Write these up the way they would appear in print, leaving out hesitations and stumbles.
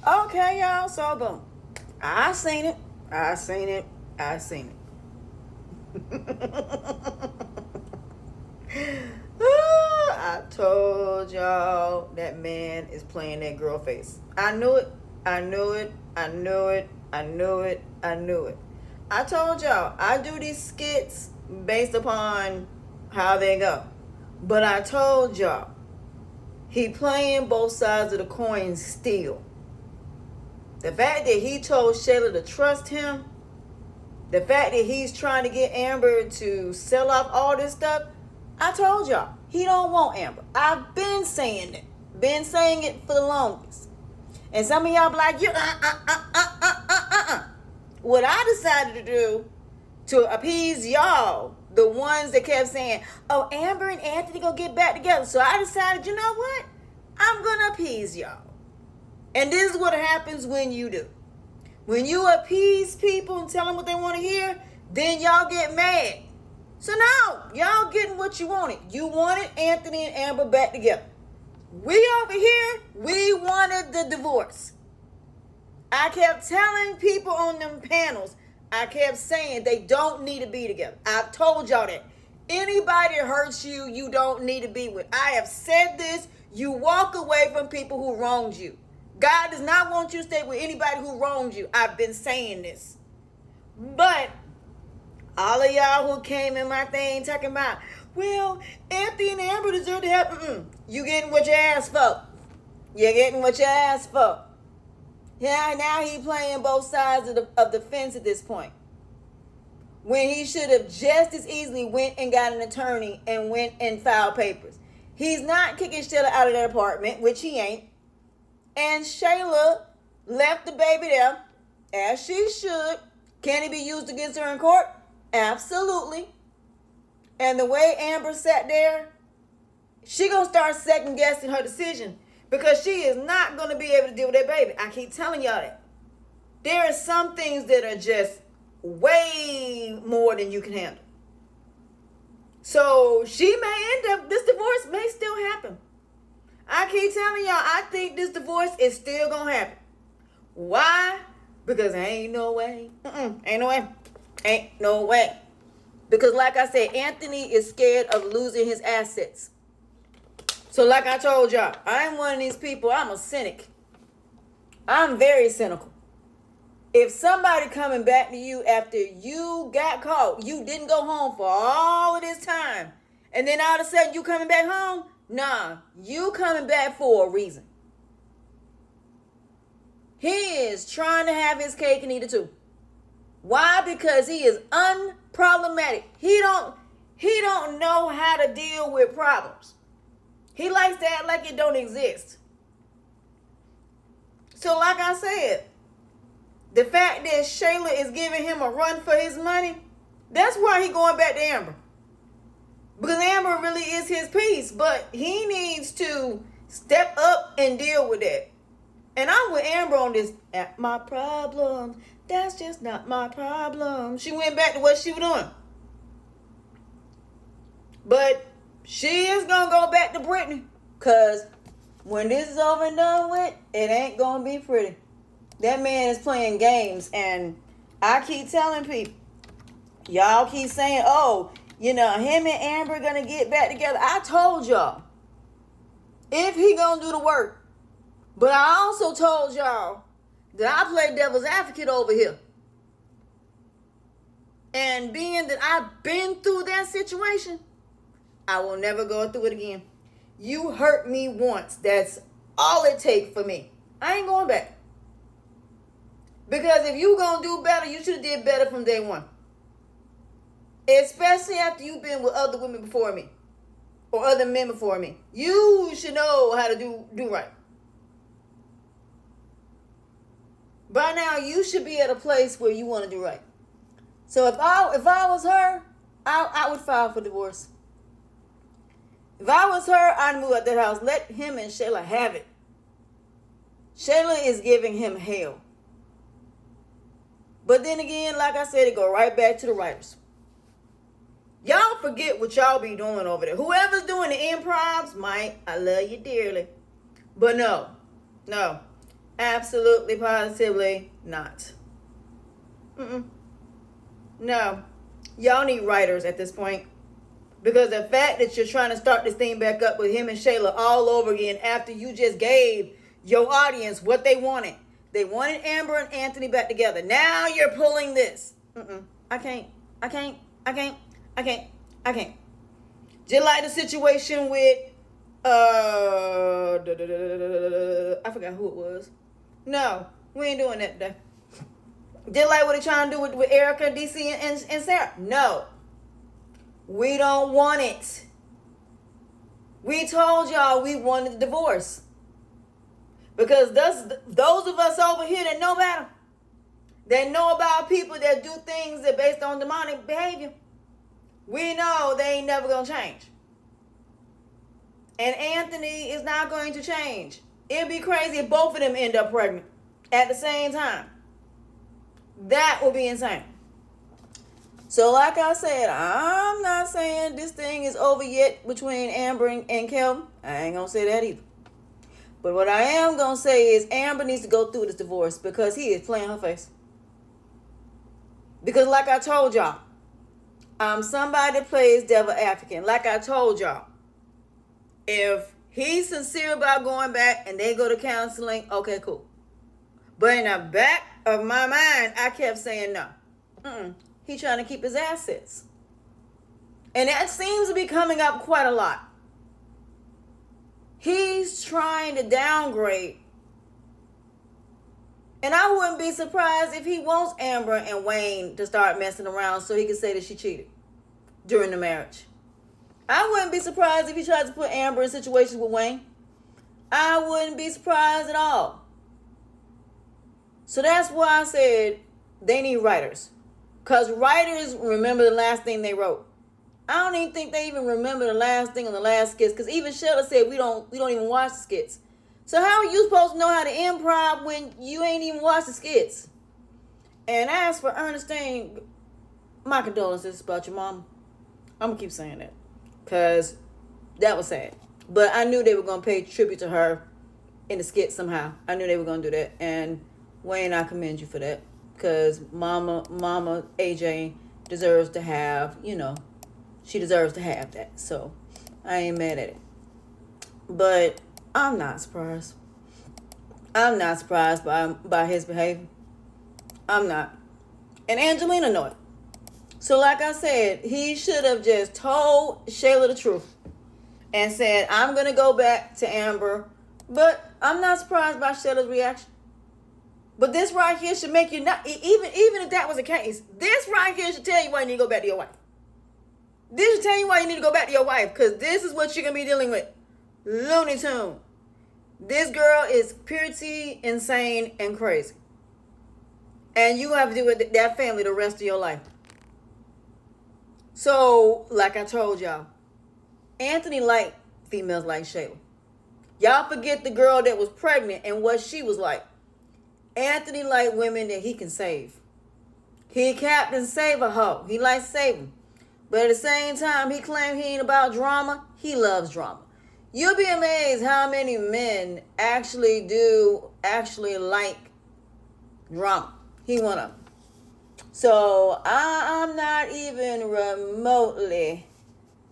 Okay, y'all. So boom. I seen it. I seen it. I seen it. I told y'all that man is playing that girl face. I knew it. I knew it. I knew it. I knew it. I knew it. I told y'all I do these skits based upon how they go. But I told y'all he playing both sides of the coin still. The fact that he told Shayla to trust him, the fact that he's trying to get Amber to sell off all this stuff, I told y'all, he don't want Amber. I've been saying it. Been saying it for the longest. And some of y'all be like, What I decided to do to appease y'all, the ones that kept saying, oh, Amber and Anthony gonna get back together. So I decided, you know what? I'm gonna appease y'all. And this is what happens when you do. When you appease people and tell them what they want to hear, then y'all get mad. So now, y'all getting what you wanted. You wanted Anthony and Amber back together. We over here, we wanted the divorce. I kept telling people on them panels, I kept saying they don't need to be together. I've told y'all that. Anybody that hurts you, you don't need to be with. I have said this. You walk away from people who wronged you. God does not want you to stay with anybody who wronged you. I've been saying this. But all of y'all who came in my thing talking about, well, Anthony and Amber deserve to have, you getting what you asked for. You're getting what you asked for. Yeah, now he playing both sides of the fence at this point. When he should have just as easily went and got an attorney and went and filed papers. He's not kicking Shayla out of that apartment, which he ain't. And Shayla left the baby there, as she should. Can it be used against her in court? Absolutely. And the way Amber sat there, she gonna start second guessing her decision because she is not gonna be able to deal with that baby. I keep telling y'all that. There are some things that are just way more than you can handle. So she may end up, this divorce may still happen. I keep telling y'all, I think this divorce is still gonna happen. Why? Because ain't no way. Ain't no way. Ain't no way. Because like I said, Anthony is scared of losing his assets. So like I told y'all, I'm one of these people, I'm a cynic. I'm very cynical. If somebody coming back to you after you got caught, you didn't go home for all of this time, and then all of a sudden you coming back home, nah, you coming back for a reason. He is trying to have his cake and eat it too. Why? Because he is unproblematic. He don't know how to deal with problems. He likes to act like it don't exist. So like I said, the fact that Shayla is giving him a run for his money, that's why he going back to Amber. Because Amber really is his piece, but he needs to step up and deal with that. And I'm with Amber on this. My problems, that's just not my problem. She went back to what she was doing. But she is going to go back to Brittany. Because when this is over and done with, it ain't going to be pretty. That man is playing games. And I keep telling people, y'all keep saying, oh, him and Amber going to get back together. I told y'all, if he going to do the work. But I also told y'all that I play devil's advocate over here. And being that I've been through that situation, I will never go through it again. You hurt me once. That's all it takes for me. I ain't going back. Because if you going to do better, you should have did better from day one. Especially after you've been with other women before me. Or other men before me. You should know how to do right. By now, you should be at a place where you want to do right. So if I was her, I would file for divorce. If I was her, I'd move out that house. Let him and Shayla have it. Shayla is giving him hell. But then again, like I said, it go right back to the writers. Y'all forget what y'all be doing over there. Whoever's doing the improvs, Mike, I love you dearly. But no. Absolutely, positively not. Mm-mm. No. Y'all need writers at this point. Because the fact that you're trying to start this thing back up with him and Shayla all over again after you just gave your audience what they wanted. They wanted Amber and Anthony back together. Now you're pulling this. Mm-mm. I can't. I can't. I can't. I can't. I can't. Just like the situation with I forgot who it was. No, we ain't doing that today. Just like what they're trying to do with Erica, DC, and Sarah. No. We don't want it. We told y'all we wanted the divorce. Because those of us over here that know better, that know about people that do things that based on demonic behavior, we know they ain't never going to change. And Anthony is not going to change. It'd be crazy if both of them end up pregnant at the same time. That would be insane. So like I said, I'm not saying this thing is over yet between Amber and Kelvin. I ain't going to say that either. But what I am going to say is Amber needs to go through this divorce because he is playing her face. Because like I told y'all, I'm somebody that plays devil advocate. Like I told y'all, if he's sincere about going back and they go to counseling, okay, cool. But in the back of my mind, I kept saying no. He's trying to keep his assets. And that seems to be coming up quite a lot. He's trying to downgrade. And I wouldn't be surprised if he wants Amber and Wayne to start messing around so he can say that she cheated during the marriage. I wouldn't be surprised if he tries to put Amber in situations with Wayne. I wouldn't be surprised at all. So that's why I said they need writers. Because writers remember the last thing they wrote. I don't even think they even remember the last thing on the last skits. Because even Sheila said we don't even watch the skits. So how are you supposed to know how to improv when you ain't even watched the skits? And as for Ernestine, my condolences about your mom. I'm going to keep saying that. Because that was sad. But I knew they were going to pay tribute to her in the skit somehow. I knew they were going to do that. And Wayne, I commend you for that. Because Mama AJ deserves to have, she deserves to have that. So I ain't mad at it. But I'm not surprised. I'm not surprised by his behavior. I'm not. And Angelina know it. So like I said, he should have just told Shayla the truth. And said, I'm going to go back to Amber. But I'm not surprised by Shayla's reaction. But this right here should make you not, even if that was the case, this right here should tell you why you need to go back to your wife. This should tell you why you need to go back to your wife. Because this is what you're going to be dealing with. Looney Tune. This girl is purity, insane, and crazy. And you have to deal with that family the rest of your life. So, like I told y'all, Anthony liked females like Shayla. Y'all forget the girl that was pregnant and what she was like. Anthony liked women that he can save. He Captain Save-A-Ho. He likes saving. But at the same time, he claimed he ain't about drama. He loves drama. You'll be amazed how many men actually like drama. He one of them. So I'm not even remotely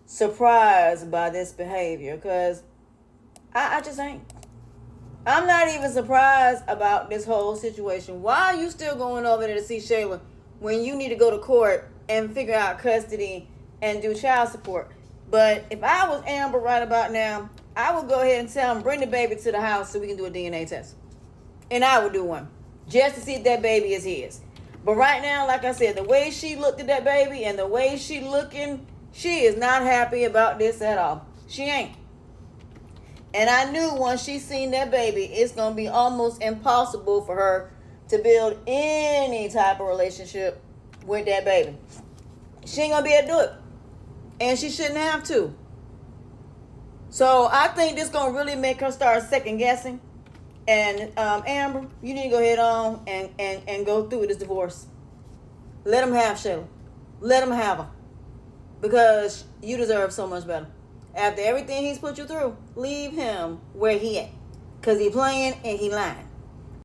surprised by this behavior because I just ain't. I'm not even surprised about this whole situation. Why are you still going over there to see Shayla when you need to go to court and figure out custody and do child support? But if I was Amber right about now, I would go ahead and tell him, bring the baby to the house so we can do a DNA test. And I would do one just to see if that baby is his. But right now, like I said, the way she looked at that baby and the way she looking, she is not happy about this at all. She ain't. And I knew once she seen that baby, it's going to be almost impossible for her to build any type of relationship with that baby. She ain't going to be able to do it. And she shouldn't have to. So I think this going to really make her start second guessing. And Amber, you need to go ahead on and go through with this divorce. Let him have Shayla. Let him have her. Because you deserve so much better. After everything he's put you through, leave him where he at. Because he playing and he lying.